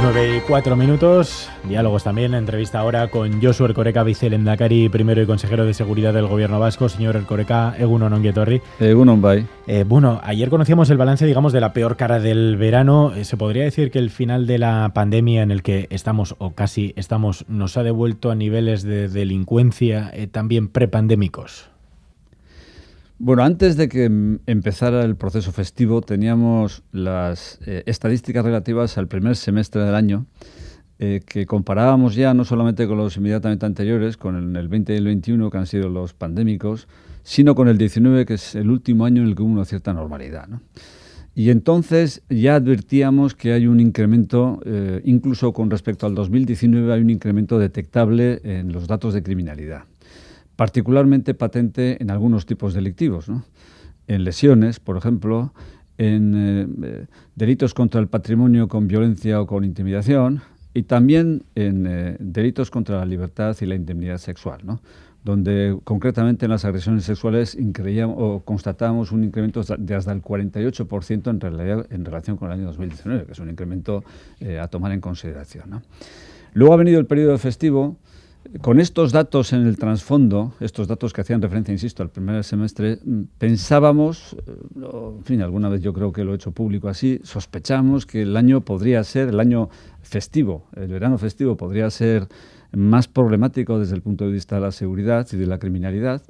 9:04. Diálogos también, entrevista ahora con Josu Erkoreka, vicelehendakari primero y consejero de Seguridad del Gobierno vasco. Señor Erkoreka, egunon ongi etorri. Egunon bai. Bueno, ayer conocíamos el balance, digamos, de la peor cara del verano. ¿Se podría decir que el final de la pandemia en el que estamos, o casi estamos, nos ha devuelto a niveles de delincuencia también prepandémicos? Bueno, antes de que empezara el proceso festivo teníamos las estadísticas relativas al primer semestre del año que comparábamos ya no solamente con los inmediatamente anteriores, con el 20 y el 21 que han sido los pandémicos, sino con el 19 que es el último año en el que hubo una cierta normalidad, ¿no? Y entonces ya advertíamos que hay un incremento, incluso con respecto al 2019 hay un incremento detectable en los datos de criminalidad, particularmente patente en algunos tipos delictivos, ¿no? En lesiones, por ejemplo, en delitos contra el patrimonio con violencia o con intimidación, y también en delitos contra la libertad y la indemnidad sexual, ¿no? Donde concretamente en las agresiones sexuales constatamos un incremento de hasta el 48% en relación con el año 2019, que es un incremento a tomar en consideración, ¿no? Luego ha venido el periodo festivo. Con estos datos en el trasfondo, estos datos que hacían referencia, insisto, al primer semestre, pensábamos, en fin, alguna vez yo creo que lo he hecho público así, sospechamos que el año podría ser, el año festivo, el verano festivo podría ser más problemático desde el punto de vista de la seguridad y de la criminalidad,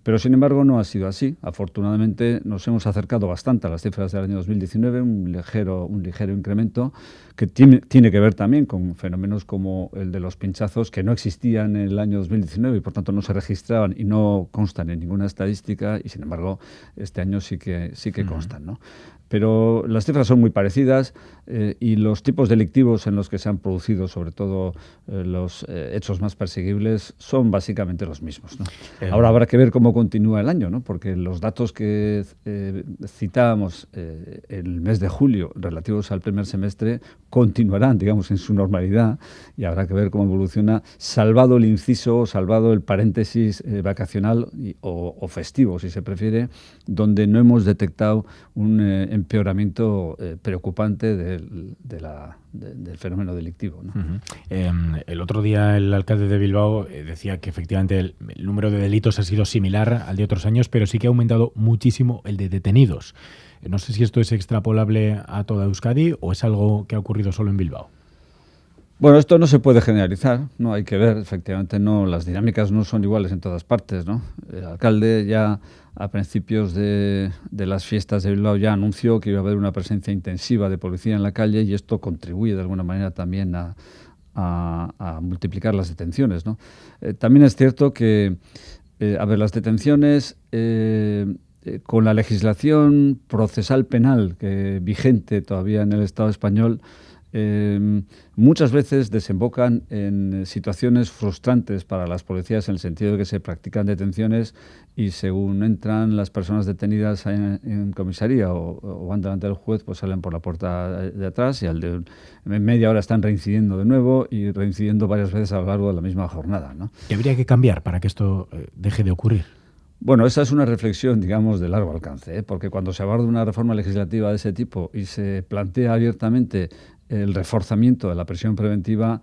pero sin embargo no ha sido así. Afortunadamente nos hemos acercado bastante a las cifras del año 2019, un ligero incremento que tiene que ver también con fenómenos como el de los pinchazos que no existían en el año 2019 y por tanto no se registraban y no constan en ninguna estadística, y sin embargo este año sí que constan, ¿no? Pero las cifras son muy parecidas y los tipos delictivos en los que se han producido, sobre todo los hechos más perseguibles, son básicamente los mismos, ¿no? Ahora habrá que ver cómo continúa el año, ¿no? Porque los datos que citábamos en el mes de julio relativos al primer semestre continuarán, digamos, en su normalidad, y habrá que ver cómo evoluciona, salvado el inciso, salvado el paréntesis vacacional o festivo, si se prefiere, donde no hemos detectado un empeoramiento preocupante del fenómeno delictivo, ¿no? El otro día el alcalde de Bilbao decía que efectivamente el número de delitos ha sido similar al de otros años, pero sí que ha aumentado muchísimo el de detenidos. No sé si esto es extrapolable a toda Euskadi o es algo que ha ocurrido solo en Bilbao. Bueno, esto no se puede generalizar, no hay que ver, efectivamente no, las dinámicas no son iguales en todas partes, ¿no? El alcalde ya a principios de las fiestas de Bilbao ya anunció que iba a haber una presencia intensiva de policía en la calle, y esto contribuye de alguna manera también a multiplicar las detenciones, ¿no? También es cierto que, las detenciones con la legislación procesal penal vigente todavía en el Estado español, muchas veces desembocan en situaciones frustrantes para las policías, en el sentido de que se practican detenciones y según entran las personas detenidas en comisaría o van delante del juez, pues salen por la puerta de atrás y en media hora están reincidiendo de nuevo y reincidiendo varias veces a lo largo de la misma jornada, ¿no? ¿Qué habría que cambiar para que esto deje de ocurrir? Bueno, esa es una reflexión, digamos, de largo alcance, porque cuando se aborda una reforma legislativa de ese tipo y se plantea abiertamente el reforzamiento de la prisión preventiva,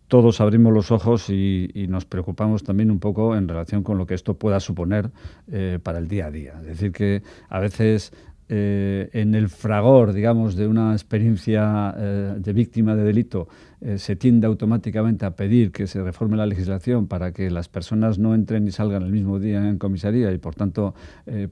todos abrimos los ojos y nos preocupamos también un poco en relación con lo que esto pueda suponer para el día a día. Es decir, que a veces en el fragor, digamos, de una experiencia de víctima de delito, se tiende automáticamente a pedir que se reforme la legislación para que las personas no entren y salgan el mismo día en comisaría y, por tanto,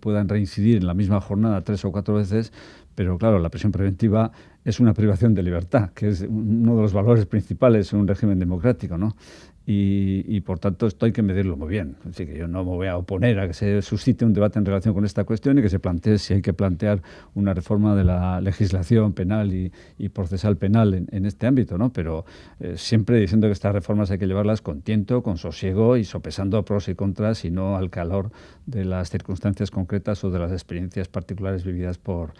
puedan reincidir en la misma jornada 3 o 4 veces. Pero, claro, la prisión preventiva es una privación de libertad, que es uno de los valores principales en un régimen democrático, ¿no? Y por tanto esto hay que medirlo muy bien. Así que yo no me voy a oponer a que se suscite un debate en relación con esta cuestión y que se plantee si hay que plantear una reforma de la legislación penal y procesal penal en este ámbito, ¿no? Pero siempre diciendo que estas reformas hay que llevarlas con tiento, con sosiego y sopesando pros y contras, y no al calor de las circunstancias concretas o de las experiencias particulares vividas por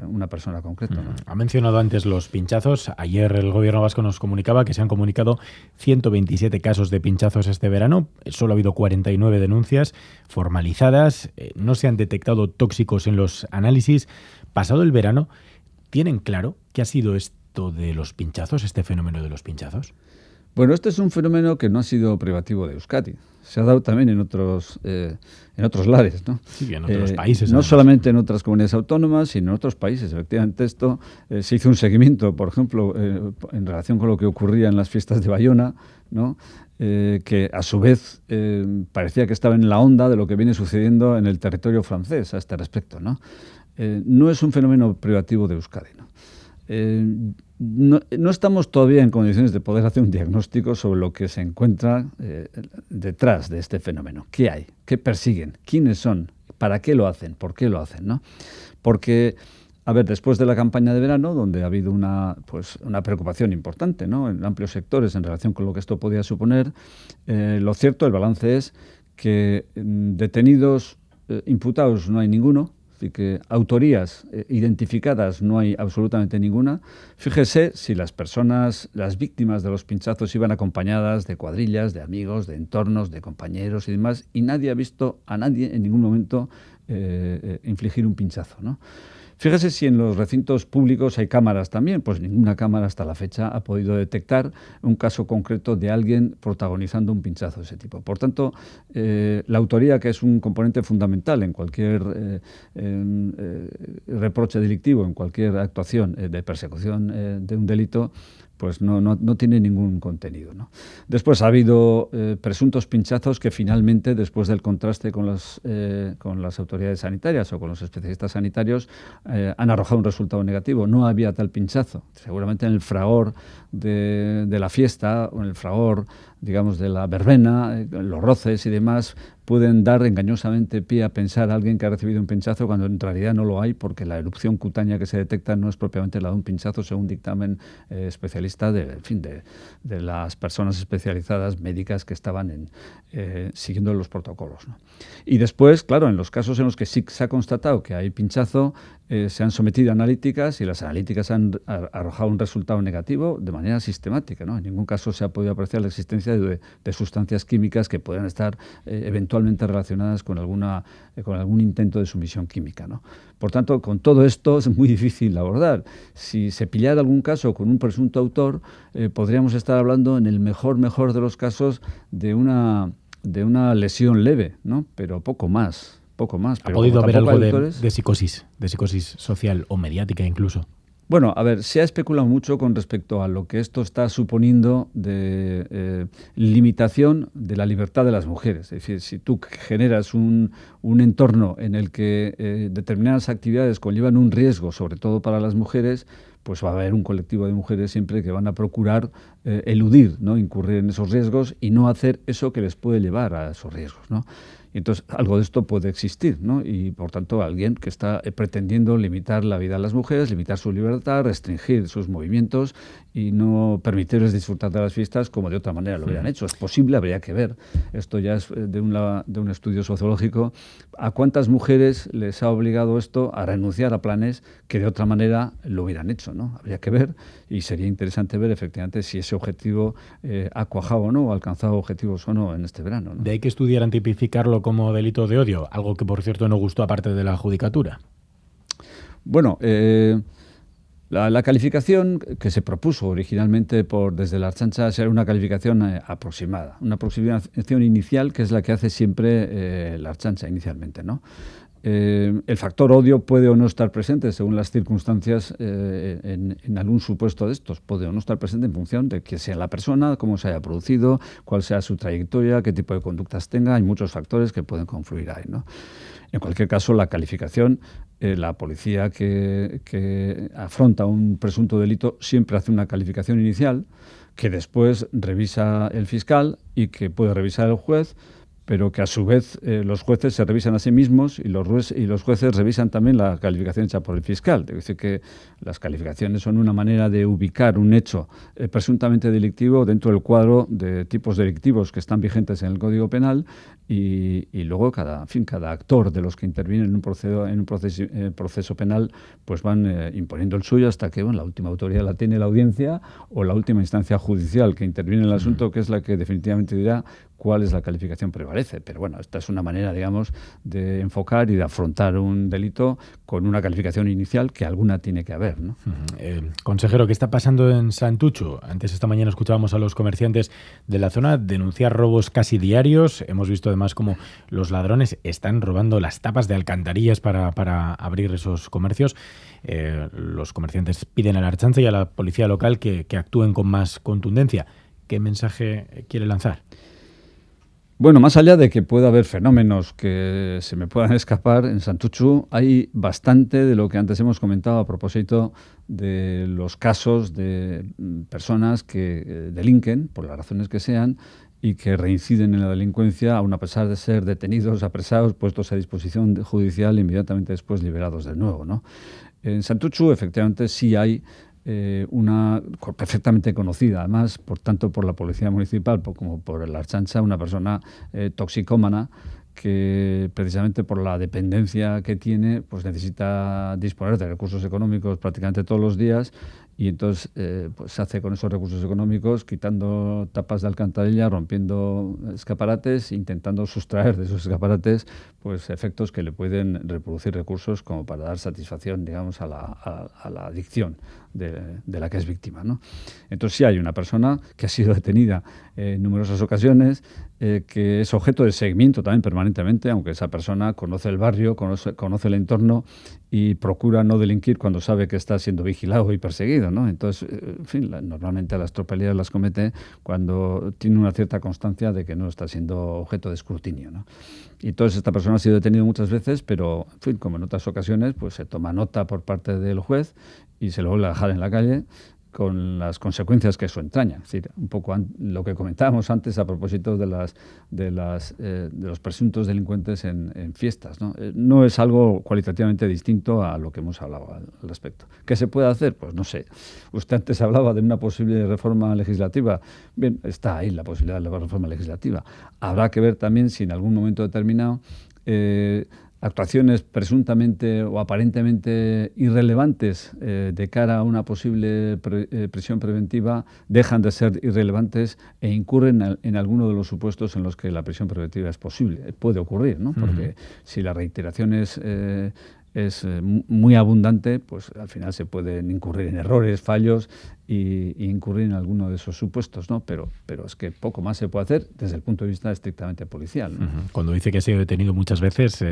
una persona concreta, ¿no? Ha mencionado antes los pinchazos. Ayer el gobierno vasco nos comunicaba que se han comunicado 127 casos de pinchazos este verano. Solo ha habido 49 denuncias formalizadas. No se han detectado tóxicos en los análisis. Pasado el verano, ¿tienen claro qué ha sido esto de los pinchazos, este fenómeno de los pinchazos? Bueno, este es un fenómeno que no ha sido privativo de Euskadi. Se ha dado también en otros lares, ¿no? Sí, en otros países. No además. Solamente en otras comunidades autónomas, sino en otros países. Efectivamente, esto se hizo un seguimiento, por ejemplo, en relación con lo que ocurría en las fiestas de Bayona, ¿no? Que a su vez parecía que estaba en la onda de lo que viene sucediendo en el territorio francés a este respecto, ¿no? No es un fenómeno privativo de Euskadi, ¿no? No estamos todavía en condiciones de poder hacer un diagnóstico sobre lo que se encuentra detrás de este fenómeno. ¿Qué hay? ¿Qué persiguen? ¿Quiénes son? ¿Para qué lo hacen? ¿Por qué lo hacen? ¿No? Porque, a ver, después de la campaña de verano, donde ha habido una preocupación importante, ¿no?, en amplios sectores en relación con lo que esto podía suponer, lo cierto, el balance es que detenidos, imputados no hay ninguno. Así que autorías identificadas no hay absolutamente ninguna. Fíjese si las personas, las víctimas de los pinchazos iban acompañadas de cuadrillas, de amigos, de entornos, de compañeros y demás, y nadie ha visto a nadie en ningún momento infligir un pinchazo, ¿no? Fíjese si en los recintos públicos hay cámaras también, pues ninguna cámara hasta la fecha ha podido detectar un caso concreto de alguien protagonizando un pinchazo de ese tipo. Por tanto, la autoría, que es un componente fundamental en cualquier reproche delictivo, en cualquier actuación de persecución de un delito, pues no tiene ningún contenido, ¿no? Después ha habido presuntos pinchazos que finalmente, después del contraste con las autoridades sanitarias o con los especialistas sanitarios, han arrojado un resultado negativo. No había tal pinchazo. Seguramente en el fragor de la fiesta o en el fragor, digamos, de la verbena, los roces y demás, pueden dar engañosamente pie a pensar a alguien que ha recibido un pinchazo cuando en realidad no lo hay, porque la erupción cutánea que se detecta no es propiamente la de un pinchazo, según dictamen especialista de las personas especializadas médicas que estaban siguiendo los protocolos, ¿no? Y después, claro, en los casos en los que sí se ha constatado que hay pinchazo, se han sometido a analíticas y las analíticas han arrojado un resultado negativo de manera sistemática, ¿no? En ningún caso se ha podido apreciar la existencia de sustancias químicas que puedan estar eventualmente relacionadas con algún intento de sumisión química, ¿no? Por tanto, con todo esto es muy difícil abordar. Si se pillara algún caso con un presunto autor, podríamos estar hablando, en el mejor de los casos, de una lesión leve, ¿no? Pero poco más. ¿Ha podido haber algo de psicosis social o mediática incluso? Bueno, a ver, se ha especulado mucho con respecto a lo que esto está suponiendo de limitación de la libertad de las mujeres. Es decir, si tú generas un entorno en el que determinadas actividades conllevan un riesgo, sobre todo para las mujeres, pues va a haber un colectivo de mujeres siempre que van a procurar eludir, ¿no?, incurrir en esos riesgos y no hacer eso que les puede llevar a esos riesgos, ¿no? Y entonces algo de esto puede existir, ¿no? Y por tanto alguien que está pretendiendo limitar la vida de las mujeres, limitar su libertad, restringir sus movimientos y no permitirles disfrutar de las fiestas como de otra manera lo hubieran hecho. Es posible, habría que ver. Esto ya es de un estudio sociológico. ¿A cuántas mujeres les ha obligado esto a renunciar a planes que de otra manera lo hubieran hecho, ¿no? Habría que ver, y sería interesante ver efectivamente si ese objetivo ha cuajado o no, o ha alcanzado objetivos o no en este verano, ¿no? De ahí que estudiaran tipificarlo como delito de odio, algo que por cierto no gustó aparte de la judicatura. Bueno, la calificación que se propuso originalmente desde la Ertzaintza era una calificación aproximada, una aproximación inicial, que es la que hace siempre la Ertzaintza inicialmente, ¿no? El factor odio puede o no estar presente según las circunstancias en algún supuesto de estos. Puede o no estar presente en función de quién sea la persona, cómo se haya producido, cuál sea su trayectoria, qué tipo de conductas tenga. Hay muchos factores que pueden confluir ahí, ¿no? En cualquier caso, la calificación, la policía que afronta un presunto delito siempre hace una calificación inicial que después revisa el fiscal y que puede revisar el juez, pero que a su vez los jueces se revisan a sí mismos y los jueces revisan también la calificación hecha por el fiscal. Es decir, que las calificaciones son una manera de ubicar un hecho presuntamente delictivo dentro del cuadro de tipos delictivos que están vigentes en el Código Penal y luego cada actor de los que intervienen en un proceso penal pues van imponiendo el suyo hasta que la última autoridad la tiene la audiencia o la última instancia judicial que interviene en el asunto, que es la que definitivamente dirá cuál es la calificación que prevalece. Pero bueno, esta es una manera, digamos, de enfocar y de afrontar un delito con una calificación inicial que alguna tiene que haber, ¿no? Consejero, ¿qué está pasando en Santuchu? Antes esta mañana escuchábamos a los comerciantes de la zona denunciar robos casi diarios. Hemos visto además cómo los ladrones están robando las tapas de alcantarillas para abrir esos comercios. Los comerciantes piden a la Ertzaintza y a la policía local que actúen con más contundencia. ¿Qué mensaje quiere lanzar? Bueno, más allá de que pueda haber fenómenos que se me puedan escapar, en Santuchu hay bastante de lo que antes hemos comentado a propósito de los casos de personas que delinquen, por las razones que sean, y que reinciden en la delincuencia, aun a pesar de ser detenidos, apresados, puestos a disposición judicial e inmediatamente después liberados de nuevo, ¿no? En Santuchu, efectivamente, sí hay una perfectamente conocida, además, tanto por la Policía Municipal como por la Ertzaintza, una persona toxicómana que precisamente por la dependencia que tiene, pues necesita disponer de recursos económicos prácticamente todos los días y entonces pues se hace con esos recursos económicos quitando tapas de alcantarilla, rompiendo escaparates, intentando sustraer de esos escaparates pues efectos que le pueden reproducir recursos como para dar satisfacción, digamos, a la adicción de la que es víctima, ¿no? Entonces sí hay una persona que ha sido detenida en numerosas ocasiones, que es objeto de seguimiento también permanentemente, aunque esa persona conoce el barrio, conoce el entorno y procura no delinquir cuando sabe que está siendo vigilado y perseguido, ¿no? Entonces, en fin, normalmente las tropelías las comete cuando tiene una cierta constancia de que no está siendo objeto de escrutinio, ¿no? Y entonces esta persona ha sido detenida muchas veces, pero, en fin, como en otras ocasiones, pues se toma nota por parte del juez y se lo vuelve a dejar en la calle con las consecuencias que eso entraña. Es decir, un poco lo que comentábamos antes a propósito de los presuntos delincuentes en fiestas, ¿no? No es algo cualitativamente distinto a lo que hemos hablado al respecto. ¿Qué se puede hacer? Pues no sé. Usted antes hablaba de una posible reforma legislativa. Bien, está ahí la posibilidad de la reforma legislativa. Habrá que ver también si en algún momento determinado actuaciones presuntamente o aparentemente irrelevantes de cara a una posible prisión preventiva dejan de ser irrelevantes e incurren en alguno de los supuestos en los que la prisión preventiva es posible. Puede ocurrir, ¿no? Porque si la reiteración es muy abundante, pues al final se pueden incurrir en errores, fallos y incurrir en alguno de esos supuestos, ¿no? Pero es que poco más se puede hacer desde el punto de vista estrictamente policial, ¿no? Cuando dice que ha sido detenido muchas veces,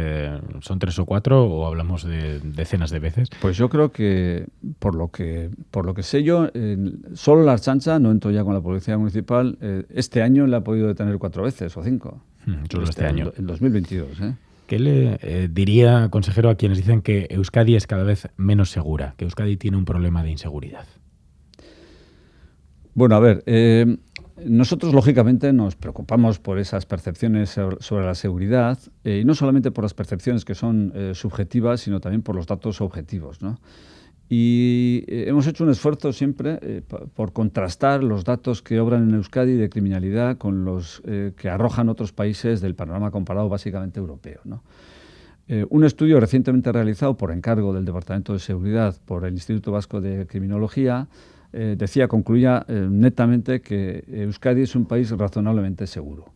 ¿son 3 o 4 o hablamos de decenas de veces? Pues yo creo que por lo que sé yo, solo la Ertzaintza, no entro ya con la Policía Municipal, este año la ha podido detener 4 veces o 5. Solo este año. En 2022, ¿eh? ¿Qué le diría, consejero, a quienes dicen que Euskadi es cada vez menos segura, que Euskadi tiene un problema de inseguridad? Bueno, a ver, nosotros lógicamente nos preocupamos por esas percepciones sobre la seguridad y no solamente por las percepciones que son subjetivas, sino también por los datos objetivos, ¿no? Y hemos hecho un esfuerzo siempre por contrastar los datos que obran en Euskadi de criminalidad con los que arrojan otros países del panorama comparado básicamente europeo, ¿no? Un estudio recientemente realizado por encargo del Departamento de Seguridad por el Instituto Vasco de Criminología concluía netamente que Euskadi es un país razonablemente seguro.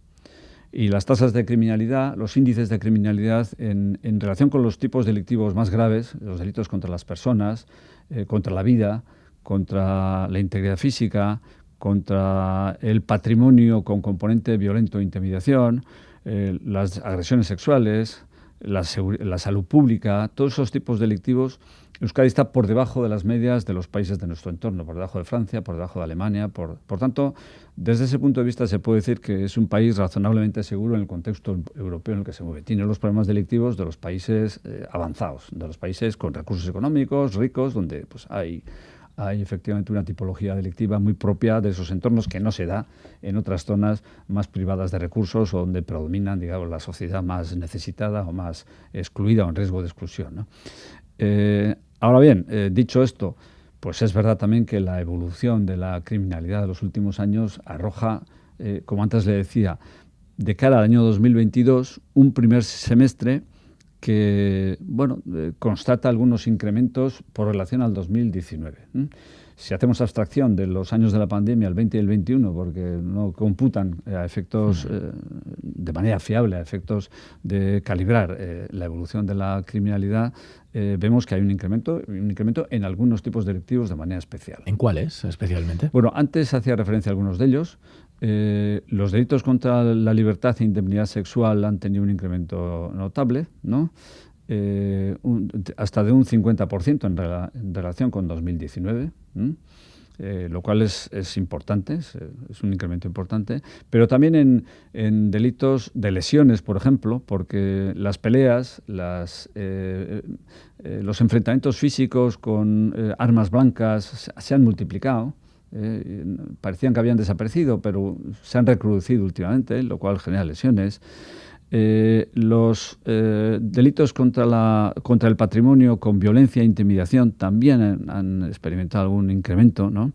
Y las tasas de criminalidad, los índices de criminalidad en relación con los tipos delictivos más graves, los delitos contra las personas, contra la vida, contra la integridad física, contra el patrimonio con componente violento e intimidación, las agresiones sexuales, la salud pública, todos esos tipos delictivos, Euskadi está por debajo de las medias de los países de nuestro entorno, por debajo de Francia, por debajo de Alemania. Por tanto, desde ese punto de vista se puede decir que es un país razonablemente seguro en el contexto europeo en el que se mueve. Tiene los problemas delictivos de los países avanzados, de los países con recursos económicos, ricos, donde pues hay efectivamente una tipología delictiva muy propia de esos entornos que no se da en otras zonas más privadas de recursos o donde predominan, digamos, la sociedad más necesitada o más excluida o en riesgo de exclusión, ¿no? Ahora bien, dicho esto, pues es verdad también que la evolución de la criminalidad de los últimos años arroja, como antes le decía, de cara al año 2022, un primer semestre que, bueno, constata algunos incrementos por relación al 2019. si hacemos abstracción de los años de la pandemia, el 20 y el 21, porque no computan a efectos de manera fiable, a efectos de calibrar la evolución de la criminalidad, vemos que hay un incremento en algunos tipos delictivos de manera especial. ¿En cuáles especialmente? Bueno, antes hacía referencia a algunos de ellos. Los delitos contra la libertad e indemnidad sexual han tenido un incremento notable, ¿no? Hasta de un 50% en relación con 2019, lo cual es importante, es un incremento importante, pero también en delitos de lesiones, por ejemplo, porque las peleas, los enfrentamientos físicos con armas blancas se han multiplicado. Parecían que habían desaparecido, pero se han recrudecido últimamente, lo cual genera lesiones. Los delitos contra el patrimonio con violencia e intimidación también han experimentado algún incremento, ¿no?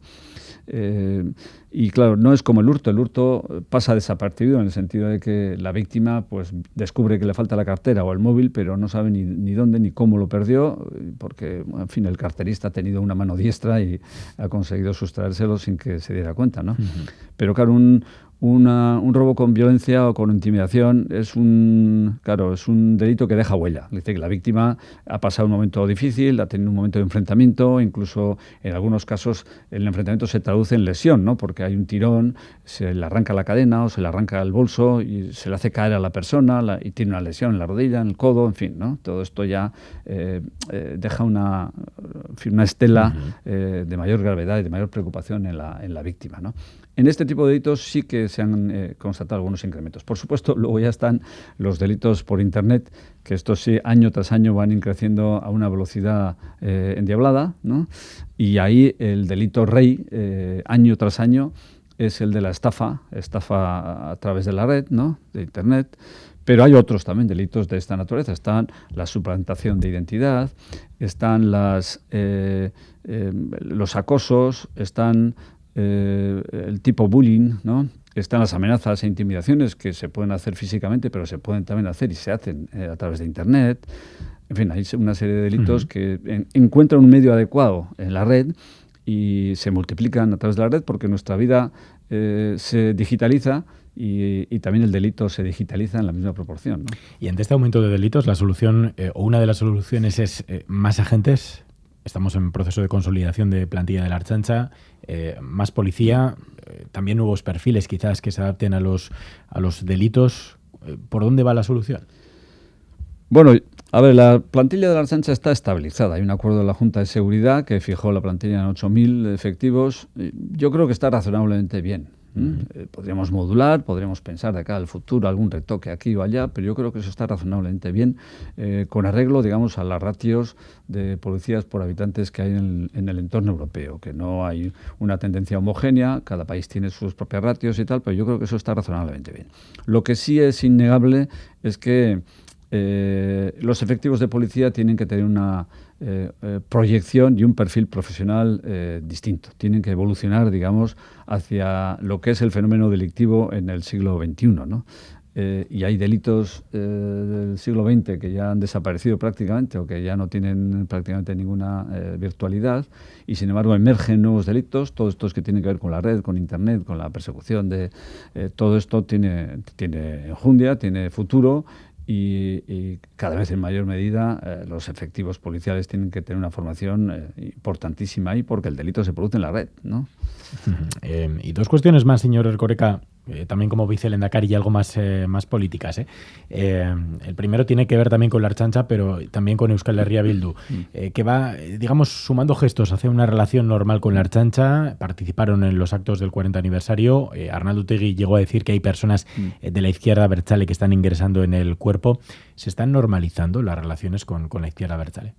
Y claro, no es como el hurto pasa desapercibido en el sentido de que la víctima pues descubre que le falta la cartera o el móvil, pero no sabe ni dónde ni cómo lo perdió, porque en fin, el carterista ha tenido una mano diestra y ha conseguido sustraérselo sin que se diera cuenta, ¿no? Uh-huh. Pero claro, un robo con violencia o con intimidación es un delito que deja huella. Dice que la víctima ha pasado un momento difícil, ha tenido un momento de enfrentamiento, incluso en algunos casos el enfrentamiento se traduce en lesión, ¿no? Porque hay un tirón, se le arranca la cadena o se le arranca el bolso y se le hace caer a la persona y tiene una lesión en la rodilla, en el codo, en fin, ¿no? Todo esto ya deja una estela de mayor gravedad y de mayor preocupación en la víctima, ¿no? En este tipo de delitos sí que se han constatado algunos incrementos. Por supuesto, luego ya están los delitos por Internet, que estos sí, año tras año van creciendo a una velocidad endiablada, ¿no? Y ahí el delito rey, año tras año, es el de la estafa a través de la red, ¿no? De Internet. Pero hay otros también delitos de esta naturaleza. Están la suplantación de identidad, están los acosos, están el tipo bullying, ¿no? Están las amenazas e intimidaciones que se pueden hacer físicamente, pero se pueden también hacer y se hacen a través de Internet. En fin, hay una serie de delitos que encuentran un medio adecuado en la red y se multiplican a través de la red porque nuestra vida se digitaliza y también el delito se digitaliza en la misma proporción, ¿no? Y ante este aumento de delitos, la solución o una de las soluciones es más agentes. Estamos en proceso de consolidación de plantilla de la Ertzaintza, más policía, también nuevos perfiles quizás que se adapten a los delitos. ¿Por dónde va la solución? Bueno, a ver, la plantilla de la Ertzaintza está estabilizada. Hay un acuerdo de la Junta de Seguridad que fijó la plantilla en 8.000 efectivos. Yo creo que está razonablemente bien. Podríamos modular, podríamos pensar de acá al futuro algún retoque aquí o allá, pero yo creo que eso está razonablemente bien, con arreglo, digamos, a las ratios de policías por habitantes que hay en el entorno europeo, que no hay una tendencia homogénea, cada país tiene sus propias ratios y tal, pero yo creo que eso está razonablemente bien. Lo que sí es innegable es que los efectivos de policía tienen que tener una proyección y un perfil profesional distinto. Tienen que evolucionar, digamos, hacia lo que es el fenómeno delictivo en el siglo XXI, ¿no? Y hay delitos del siglo XX que ya han desaparecido prácticamente o que ya no tienen prácticamente ninguna virtualidad y sin embargo emergen nuevos delitos, todos estos que tienen que ver con la red, con Internet, con la persecución de todo esto tiene enjundia, tiene futuro. Y cada vez en mayor medida los efectivos policiales tienen que tener una formación importantísima ahí porque el delito se produce en la red, ¿no? Y dos cuestiones más, señor Erkoreka, también como vicelehendakari y algo más políticas. El primero tiene que ver también con la Ertzaintza, pero también con Euskal Herria Bildu, que va, digamos, sumando gestos hacia una relación normal con la Ertzaintza. Participaron en los actos del 40 aniversario. Arnaldo Otegi llegó a decir que hay personas de la izquierda abertzale que están ingresando en el cuerpo. ¿Se están normalizando las relaciones con la izquierda abertzale?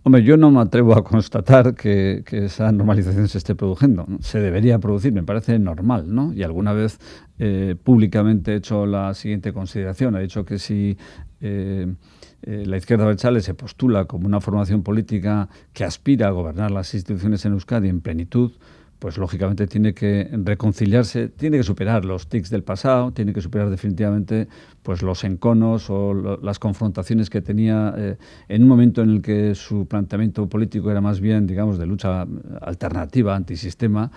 Hombre, yo no me atrevo a constatar que esa normalización se esté produciendo. Se debería producir, me parece normal, ¿no? Y alguna vez públicamente he hecho la siguiente consideración. He dicho que si la izquierda abertzale se postula como una formación política que aspira a gobernar las instituciones en Euskadi en plenitud, pues lógicamente tiene que reconciliarse, tiene que superar los tics del pasado, tiene que superar definitivamente pues los enconos o las confrontaciones que tenía en un momento en el que su planteamiento político era más bien, digamos, de lucha alternativa, antisistema.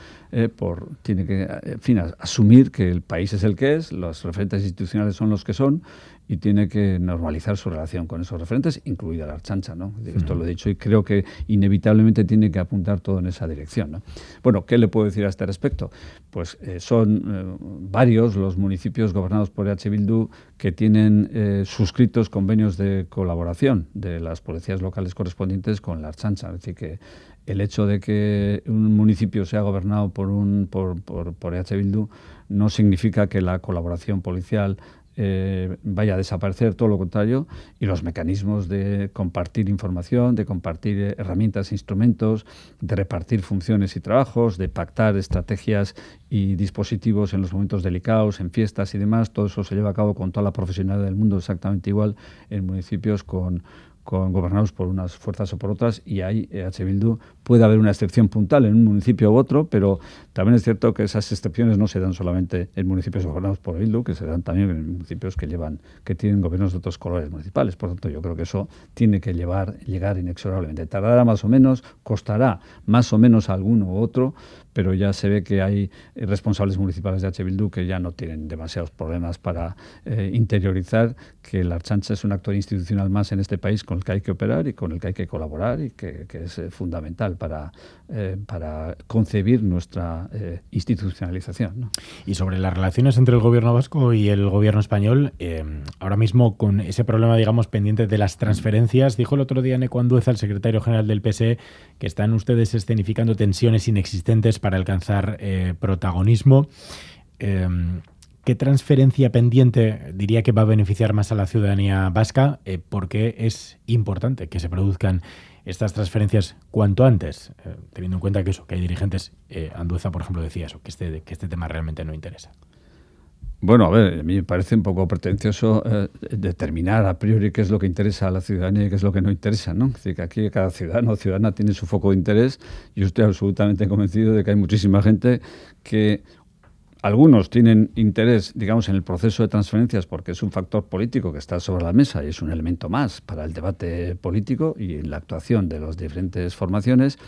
Tiene que, en fin, asumir que el país es el que es, los referentes institucionales son los que son, y tiene que normalizar su relación con esos referentes, incluida la Ertzaintza, ¿no? Esto lo he dicho y creo que inevitablemente tiene que apuntar todo en esa dirección, ¿no? Bueno, ¿qué le puedo decir a este respecto? Pues son varios los municipios gobernados por EH Bildu que tienen suscritos convenios de colaboración de las policías locales correspondientes con la Ertzaintza. Es decir, que el hecho de que un municipio sea gobernado por EH Bildu no significa que la colaboración policial vaya a desaparecer, todo lo contrario, y los mecanismos de compartir información, de compartir herramientas e instrumentos, de repartir funciones y trabajos, de pactar estrategias y dispositivos en los momentos delicados, en fiestas y demás, todo eso se lleva a cabo con toda la profesionalidad del mundo exactamente igual en municipios gobernados por unas fuerzas o por otras, y ahí EH Bildu puede haber una excepción puntual en un municipio u otro, pero también es cierto que esas excepciones no se dan solamente en municipios gobernados por Bildu, que se dan también en municipios que tienen gobiernos de otros colores municipales. Por lo tanto, yo creo que eso tiene que llegar inexorablemente. Tardará más o menos, costará más o menos a alguno u otro, pero ya se ve que hay responsables municipales de EH Bildu que ya no tienen demasiados problemas para interiorizar que la Ertzaintza es un actor institucional más en este país con el que hay que operar y con el que hay que colaborar y que es fundamental para concebir nuestra institucionalización, ¿no? Y sobre las relaciones entre el gobierno vasco y el gobierno español, ahora mismo con ese problema, digamos, pendiente de las transferencias, dijo el otro día Neco Andueza, el secretario general del PSE, que están ustedes escenificando tensiones inexistentes para alcanzar protagonismo. ¿Qué transferencia pendiente diría que va a beneficiar más a la ciudadanía vasca? Porque es importante que se produzcan estas transferencias cuanto antes, teniendo en cuenta que hay dirigentes, Andueza, por ejemplo, decía eso, que este tema realmente no interesa. Bueno, a ver, a mí me parece un poco pretencioso determinar a priori qué es lo que interesa a la ciudadanía y qué es lo que no interesa, ¿no? Es decir, que aquí cada ciudadano o ciudadana tiene su foco de interés. Yo estoy absolutamente convencido de que hay muchísima gente que algunos tienen interés, digamos, en el proceso de transferencias porque es un factor político que está sobre la mesa y es un elemento más para el debate político y en la actuación de las diferentes formaciones,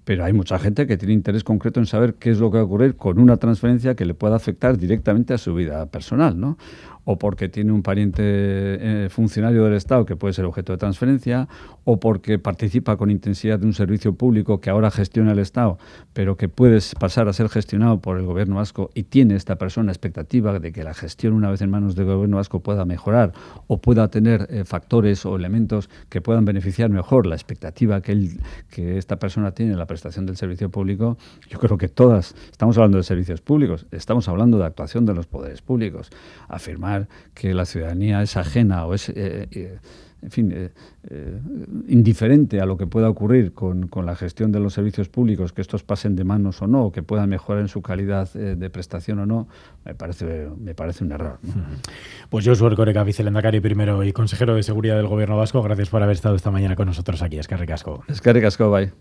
pero hay mucha gente que tiene interés concreto en saber qué es lo que va a ocurrir con una transferencia que le pueda afectar directamente a su vida personal, ¿no? O porque tiene un pariente funcionario del Estado que puede ser objeto de transferencia, o porque participa con intensidad de un servicio público que ahora gestiona el Estado, pero que puede pasar a ser gestionado por el gobierno vasco y tiene esta persona expectativa de que la gestión una vez en manos del gobierno vasco pueda mejorar o pueda tener factores o elementos que puedan beneficiar mejor la expectativa que esta persona tiene en la prestación del servicio público. Yo creo que estamos hablando de servicios públicos, estamos hablando de actuación de los poderes públicos. Afirmar que la ciudadanía es ajena o es indiferente a lo que pueda ocurrir con la gestión de los servicios públicos, que estos pasen de manos o no, o que puedan mejorar en su calidad de prestación o no, me parece un error, ¿no? Pues Josu Erkoreka, vicelehendakari primero y consejero de Seguridad del Gobierno Vasco, gracias por haber estado esta mañana con nosotros aquí. Eskerrik asko. Eskerrik asko, bai.